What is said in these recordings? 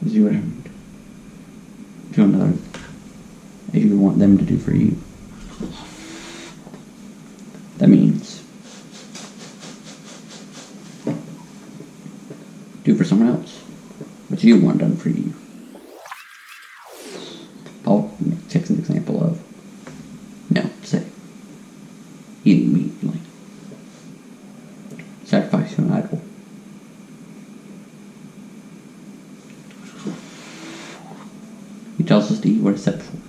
is do whatever to another if you want them to do for you. That means do for someone else what you want done for you. Paul takes an example of, say, eating meat, like sacrifice to an idol. He tells us to eat what is set before,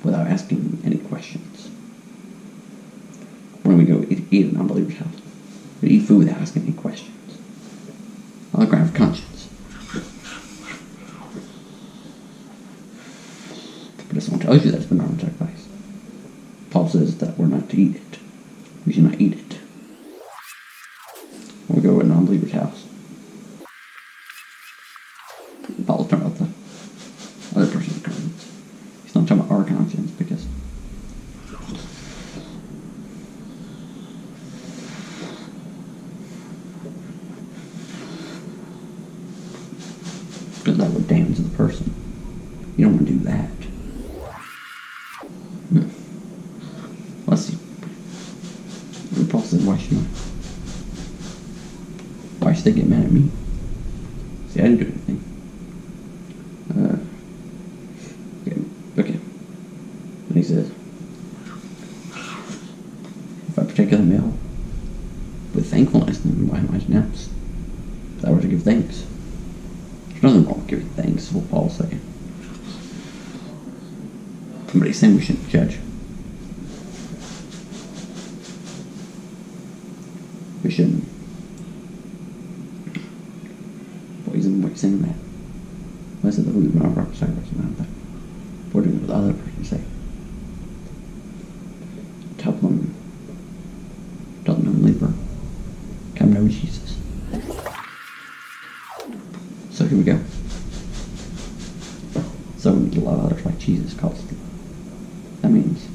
without asking any questions. When we go eat at an unbeliever's house, we eat food without asking any questions, on the ground of conscience. But if someone tells you that it's been offered sacrifice, Paul says that we're not to eat it. We should not eat it. When we go to an unbeliever's house, Paul's talking about the other person's conscience. He's not talking about our conscience, because that would damage the person. You don't want to do that. Let's see. Paul said, why should they get mad at me? See, I didn't do anything. Okay. And he says, if I partake of the meal with thankfulness, then why am I denounced? If I were to give thanks. There's nothing wrong with giving thanks, is what Paul's saying. But he's saying we shouldn't judge. We shouldn't. What he's saying that. What is it that we do not proper sacrifice around that? We're doing what the other person say. Tell them unbeliever, come know Jesus. So here we go. So we need to love others like Jesus calls us to love. That means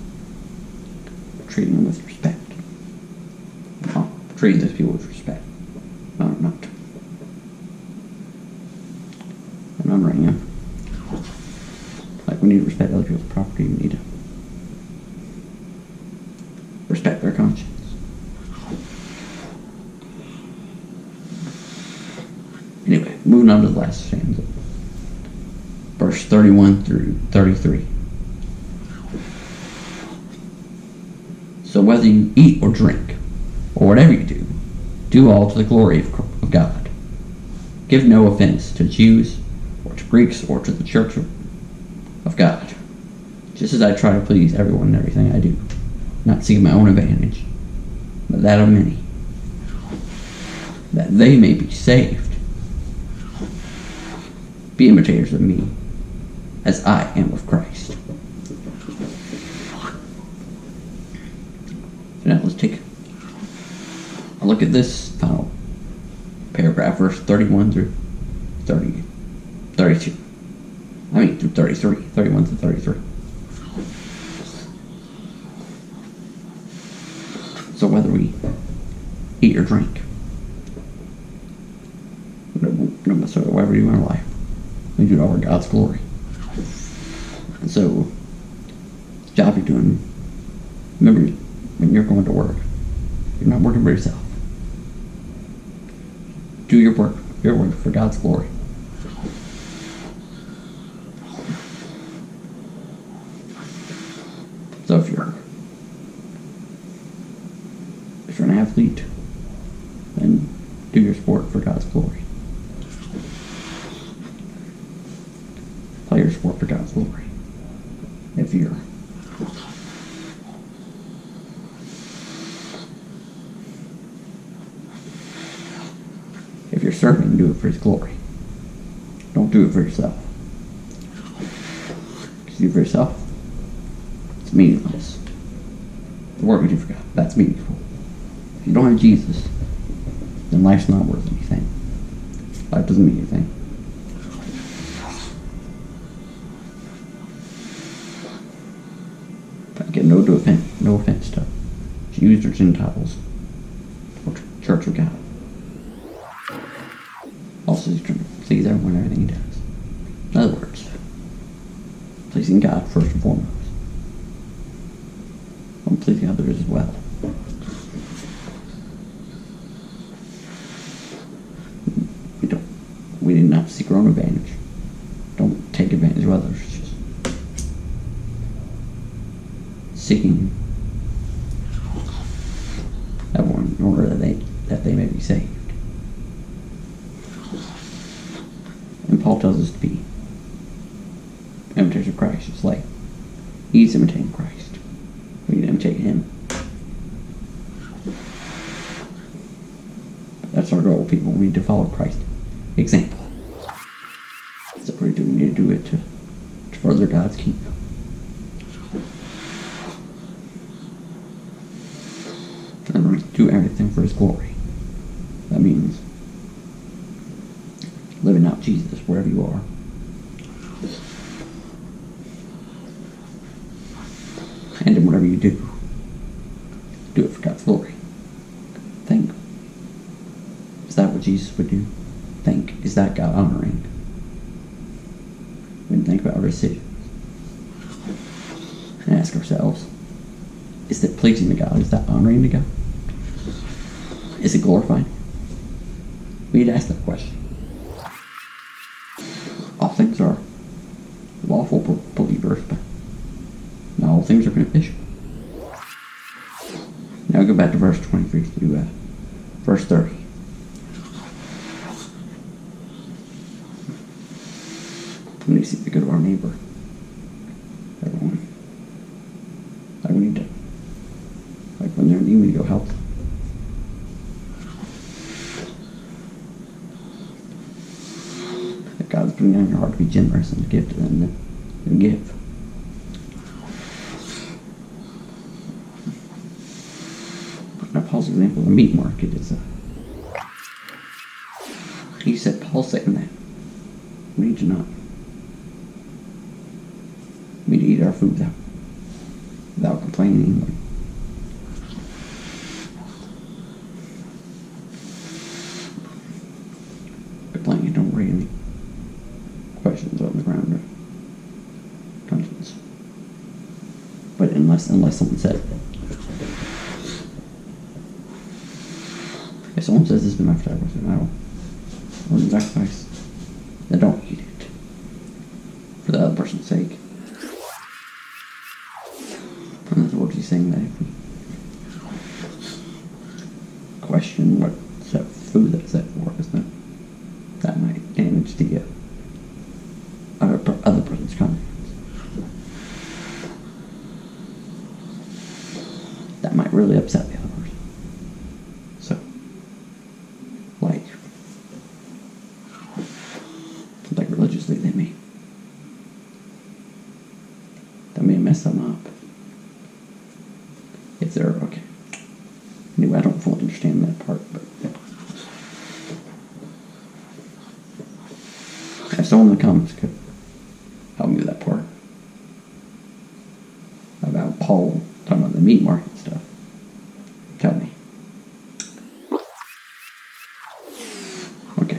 treating them with respect. Treating those people with respect. No, not. And honoring them. Like we need to respect other people's property, we need to respect their conscience. Anyway, moving on to the last stanza. Verse 31 through 33. So whether you eat or drink, or whatever you do all to the glory of God. Give no offense to Jews, or to Greeks, or to the church of God, just as I try to please everyone in everything I do, not seeking my own advantage, but that of many, that they may be saved. Be imitators of me, as I am of Christ. So now let's take a look at this final paragraph, verse 31 through 32. Through 33. 31 through 33. So whether we eat or drink, no matter whatever we do in our life, we do it all for God's glory. And so, the job you're doing, remember, when you're going to work, you're not working for yourself. Do your work for God's glory. So if you're an athlete, then do your sport for God's glory. Play your sport for God's glory. If you're serving, do it for His glory. Don't do it for yourself. Because you do it for yourself, it's meaningless. The work we do for God, that's meaningful. If you don't have Jesus, then life's not worth anything. Life doesn't mean anything. Again, no offense to Jews or Gentiles or Church of God. Also, he's trying to please everyone and everything he does. pleasing God first and foremost, and pleasing others as well. We did not seek our own advantage. Don't take advantage of others. Just seeking everyone in order that they may be saved. And Paul tells us to be imitators of Christ, just like he's imitating Christ. We need to imitate him. That's our goal, people. We need to follow Christ's example. So we need to do it to further God's kingdom. And we're to do everything for his glory. That means living out Jesus wherever you are. And in whatever you do it for God's glory. Think, is that what Jesus would do? Think, is that God honoring? We can think about our decisions and ask ourselves, is it pleasing to God? Is that honoring to God? Is it glorifying? We need to ask that question. All things are lawful for believers, but not all things are beneficial. Now go back to verse 23 through verse 30. We need to seek the good of our neighbor. Everyone. Like we need to, like when they're in need, we need to go help them. If God's putting it on your heart to be generous and to give to them, then give. Now Paul's example of the meat market is he said, Paul's saying that we need to not. We need to eat our food without complaining. Complaining, don't raise any questions on the ground or conscience. But unless someone said it. If someone says this has been my sacrifice, I don't sacrifice, then don't eat it. For the other person's sake. In other words, he's saying that if we question what's that food that's set for us, that might damage the other person's confidence. That might really upset the other person. So, like religiously, that may mess them up. If they're okay. Anyway, I don't fully understand that part, but yeah. If someone in the comments could help me with that part about Paul talking about the meat market stuff, tell me. Okay.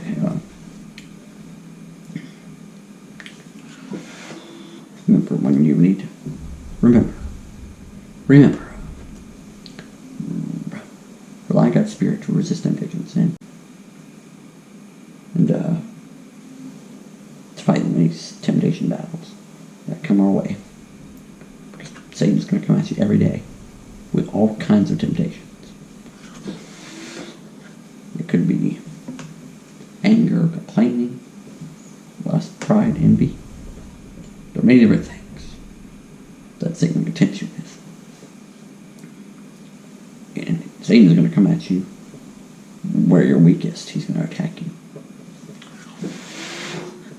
Remember when you need to remember. Rely on God's Spirit to resist temptation and sin. And to fight these temptation battles that come our way. Because Satan's going to come at you every day with all kinds of temptations. It could be anger, complaining, lust, pride, envy. There are many different things that Satan can tempt you with. And Satan's going to come at you where you're weakest. He's going to attack you.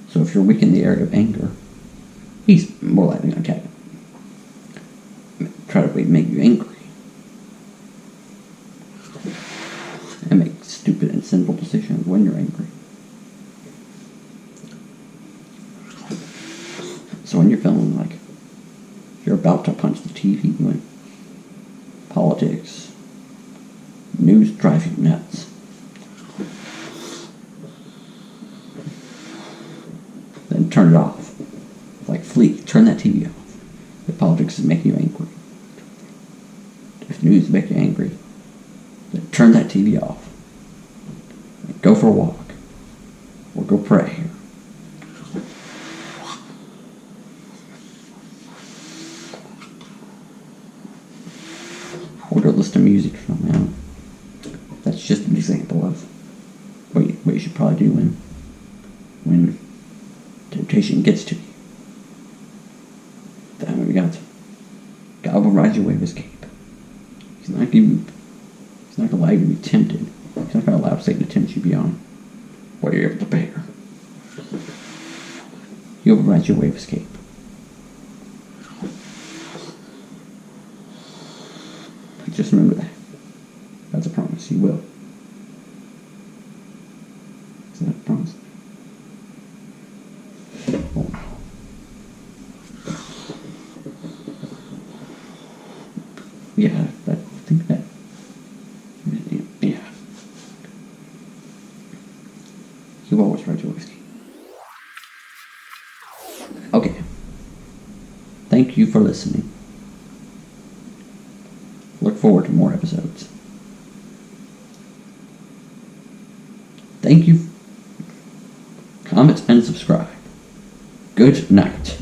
So if you're weak in the area of anger, he's more likely going to attack you. Try to make you angry. And make stupid and sinful decisions when you're angry. So when you're feeling like you're about to punch the TV, when politics, news drive you nuts, then turn it off. Like flee. Turn that TV off. If politics is making you angry, if news is making you angry, then turn that TV off. Go for a walk. Or go pray. Or go listen to music or something. That's just an example of what you should probably do when temptation gets to you. Then we got God will rise your way of escape. He's not going to allow you to be tempted. He's not going to allow Satan to tempt you beyond what you're able to bear. He'll provide your way of escape. But just remember that. That's a promise. He will. Is that a promise? Oh, no. Yeah, I think that. Yeah. He will always provide your way of escape. Okay. Thank you for listening. Look forward to more episodes. Thank you. Comment and subscribe. Good night.